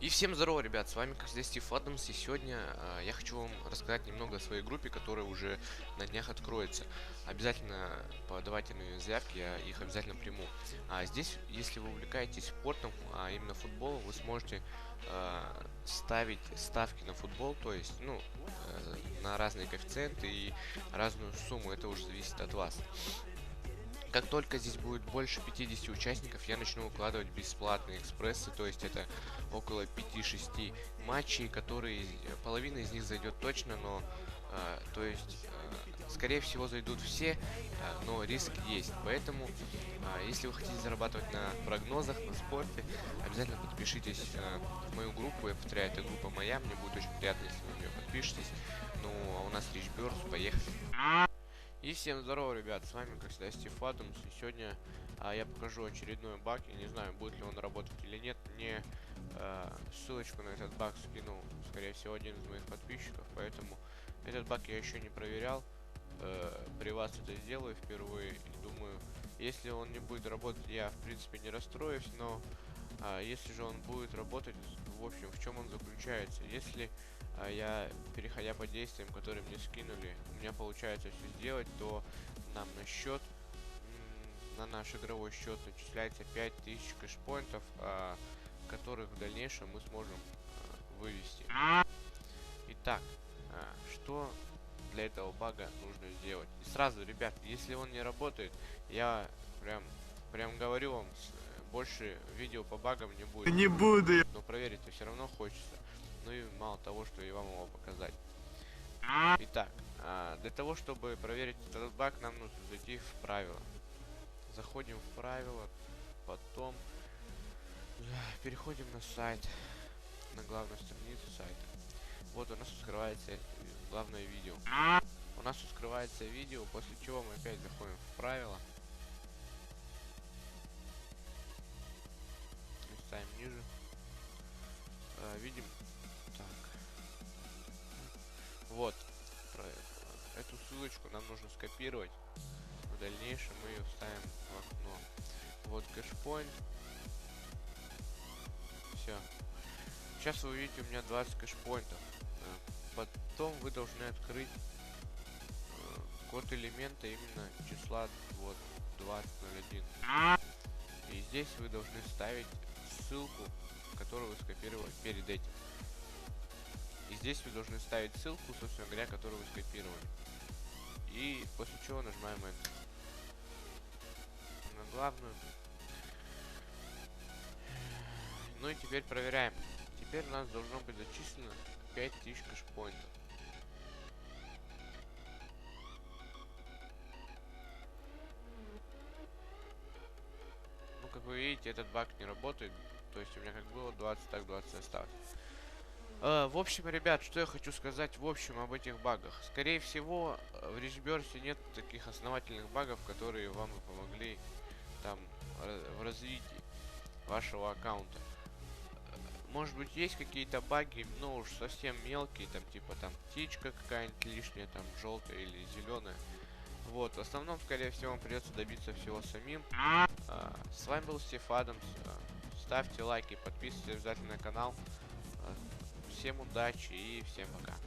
И всем здорово, ребят, с вами как всегда Стив Адамс, и сегодня я хочу вам рассказать немного о своей группе, которая уже на днях откроется. Обязательно подавайте на её заявки, я их обязательно приму. Здесь, если вы увлекаетесь спортом, а именно футболом, вы сможете ставить ставки на футбол, то есть, на разные коэффициенты и разную сумму, это уже зависит от вас. Как только здесь будет больше 50 участников, я начну укладывать бесплатные экспрессы, то есть это около 5-6 матчей, которые, половина из них зайдет точно, но, скорее всего, зайдут все, но риск есть. Поэтому, если вы хотите зарабатывать на прогнозах, на спорте, обязательно подпишитесь в мою группу. Я повторяю, это группа моя, мне будет очень приятно, если вы в нее подпишетесь. Ну, а у нас Rich Birds, поехали. И всем здорово, ребят, с вами, как всегда, Стив Адамс, и сегодня я покажу очередной баг, я не знаю, будет ли он работать или нет, мне ссылочку на этот баг скинул, скорее всего, один из моих подписчиков, поэтому этот баг я еще не проверял, при вас это сделаю впервые, и думаю, если он не будет работать, я, в принципе, не расстроюсь, но если же он будет работать, в общем, в чем он заключается, если я, переходя по действиям, которые мне скинули, у меня получается все сделать, то нам на счет, на наш игровой счет начисляется 5000 кэшпоинтов, которых в дальнейшем мы сможем вывести. Итак, что для этого бага нужно сделать? И сразу, ребят, если он не работает, я прям говорю вам, больше видео по багам не будет. Не буду. Но проверить-то все равно хочется. Ну и мало того, что и вам его показать. Итак, для того, чтобы проверить этот баг, нам нужно зайти в правила. Заходим в правила, потом переходим на сайт, на главную страницу сайта. Вот у нас открывается главное видео. У нас открывается видео, после чего мы опять заходим в правила. Листаем ниже. Видим. Так. Вот. Эту ссылочку нам нужно скопировать. В дальнейшем мы ее вставим в окно. Вот кэшпоинт. Все. Сейчас вы увидите у меня 20 кэшпоинтов. Потом вы должны открыть код элемента именно числа вот 2001. И здесь вы должны ставить ссылку, которую вы скопировали перед этим. И здесь вы должны ставить ссылку, собственно говоря, которую вы скопировали. И после чего нажимаем Enter. На главную. Ну и теперь проверяем. Теперь у нас должно быть зачислено 5000 кэшпоинтов. Ну, как вы видите, этот баг не работает. То есть у меня как было 20, так 20 осталось. В общем, ребят, что я хочу сказать в общем об этих багах. Скорее всего, в Rich Birds нет таких основательных багов, которые вам бы помогли там в развитии вашего аккаунта. Может быть, есть какие-то баги, но уж совсем мелкие, там типа там птичка какая-нибудь лишняя, там желтая или зеленая. Вот, в основном, скорее всего, вам придется добиться всего самим. С вами был Стив Адамс. Ставьте лайки, подписывайтесь обязательно на канал. Всем удачи и всем пока.